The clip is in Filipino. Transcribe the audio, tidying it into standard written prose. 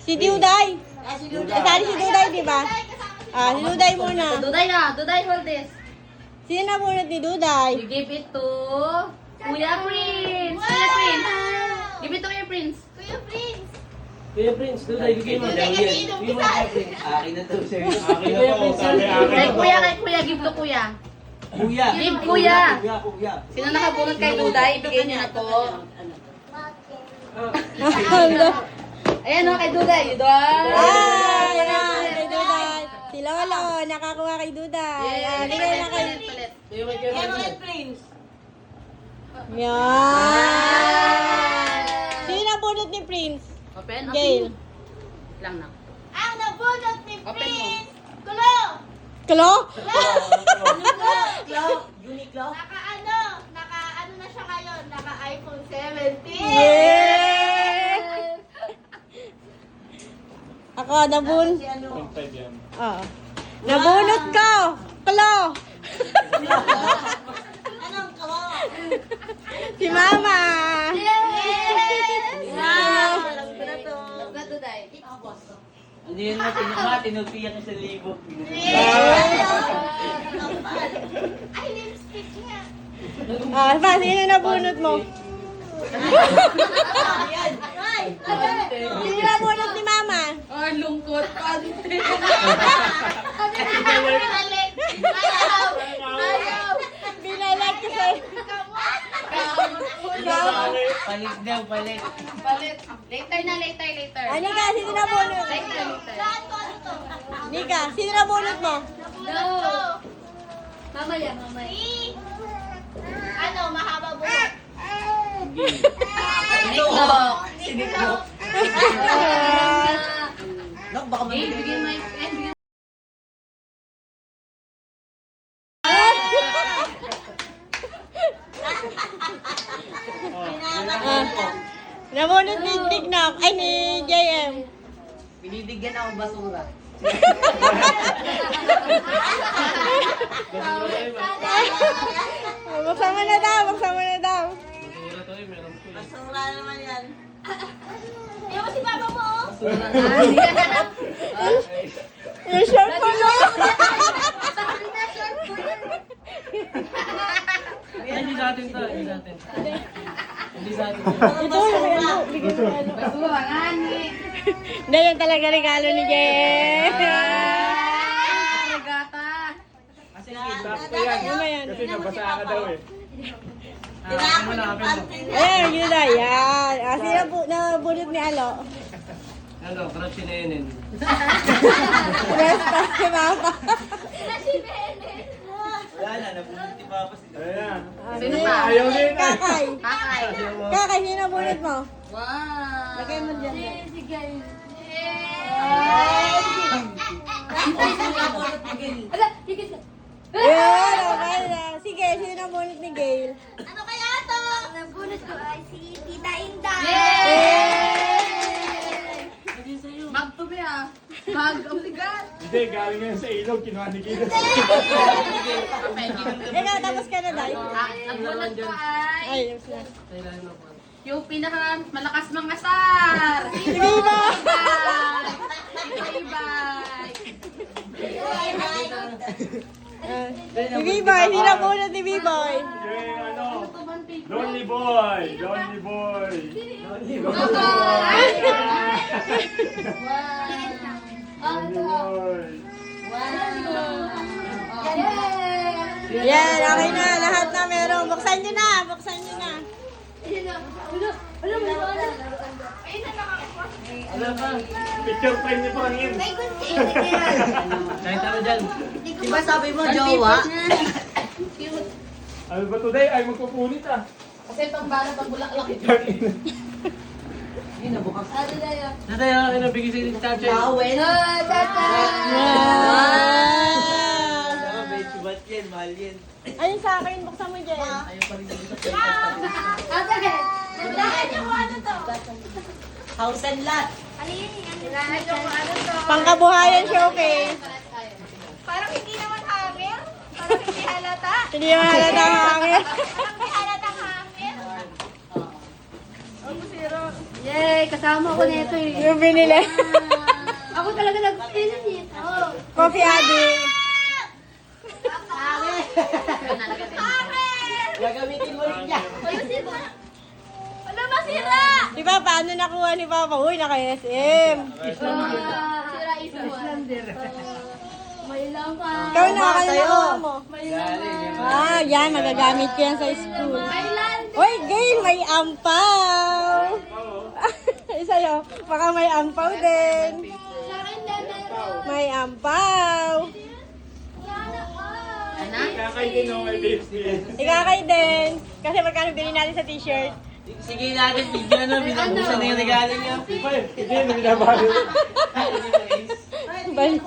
Si Duday. Si Duday. Kasali si Duday, di ba? Si Duday muna. Duday, hold this. Sino na bunot ni Duday? You give it to Kuya Prince. Kuya Prince. Give it to Kuya Prince. Kuya Prince, Duday, bigay mo. Bigay mo Kuya Prince. Akin na to, sir. Akin na to, sabi akin Kay na to. Kuya, give to Kuya. Kuya. Give Kuya. Kuya. Sino nakabunot kay Duday? Bigay niyo na po. Ayan o, kay Duday. Duday. Ayan, kay Duday. Si Lolo, nakakuha kay Duday. Bigay na kay... Bigay mo kay Prince. Yan. Sino na bunot ni Prince? Open? Gail. Lang na. Ang nabunot ni Open mo. Prince! Kulo! Kalo? Uniqlo. Naka-ano na siya ngayon? Naka-iPhone 17! Yeah! Ako, nabun... Pantay yan. Oo. Nabunot ko! Kalo! Anong kawo? Si Mama! Wow! Duday. Hindi yun na, tinupiyak sa libo. Ay, lipstick niya! Pa, sino nabunot mo? Sino nabunot ni Mama? Oh, lungkot. Ayaw! Binalag ko sa'yo. Palit daw, palit. Palit. Later na, later. Anika, sino nabunot? Later. Saan ko ano to? Nika, sino nabunot mo? Nabunot ko! Mamaya. Si... Ano, mahaba buhok. Sinito. Nak, baka Gail, mamili. bigyan mo Nabunot ni Tignak, ay ni JM. Binibigyan ako basura. Buksan mo na daw. Basura to eh, meron ko eh. Basura naman yan. Ewan si Papa mo, oh. Yung short ko mo. Hindi sa atin to, hindi sa atin. Hindi sa atin. Ito, bigyan mo ano. Basura nga ni. Hindi, yan talaga regalo ni JM. Regata. Kasi Sakto yan. Ano ba yan? Kasi nabasa ka daw eh. tinapon Ano yung panty. Ayan, yun na, yan. Sino nabunot ni Alo? Ano, crush si Nenen. Basta si Mama. Wala na, nabunod ni Papa si Ayan. Sino pa? Ayaw din eh. Kakay. Kakay. Kakay, sino nabunot mo? Wow. Lagay mo dyan. Yun, okay na. Sige, sino nabunot ni Gail? Ano kaya to? Nabunot ko ay si Tita Inda. Magtubi ah. Mag, ang bigat. Hindi, galing ngayon sa ilog, kinuha ni Kilo. Ikaw, tapos ka na, Day? Nagbunot ko ay Ay, yung sila. yung pinaka malakas mangasar. Sige ba? Si B-Boy, sino nabunot ni B-Boy? Yung ano, Lonely Boy. Lonely Boy. Lonely Boy. Lonely Boy. Yan, okay na. Lahat na meron. Buksan nyo na. Buksan nyo na. Alam ka, picture frame niyo pa kanina. Kahit ano dyan. Di ba sabi mo, jowa? Ano ba today? Ay, magpupunit ah. Kasi pang bala pag bulaklak ito. Hindi na, bukas. Natay ako kinabigay sa yung chacha. Towel. Wow! May subat yan, mahal yan. Ayun sa akin, buksan mo dyan. Ayaw pa rin dito sa Nandahan niyo kung ano to. House and lot. Nandahan niyo kung ano to. Pangkabuhayan showcase. Parang hindi naman hangin. Parang hindi halata. Hindi naman halata ang hangin. Parang hindi halatang hangin. Ang zero. Yay! Kasama ko nito eh. Yung binili. Ako talaga nag-pin dito. Coffee addict. Gagamitin mo rin yan. Wala masira! Di ba, paano nakuha ni Papa? Uy, naka-SM. Sira isa mo. May lang ka. Ikaw na, kaya nakuha mo. Galing. Ah, yan, magagamit ko yan sa school. Thailand! Uy, Gail, may ampaw. Sa'yo, baka may ampaw din. Sa akin na meron. May ampaw. Yana Ano? Kakainin mo may biscuit. Ikakay din. Kasi magkano bilhin natin sa t-shirt? Sige natin, video na, binabusan na yung regalo niya. Hindi, hindi na bali. Balik.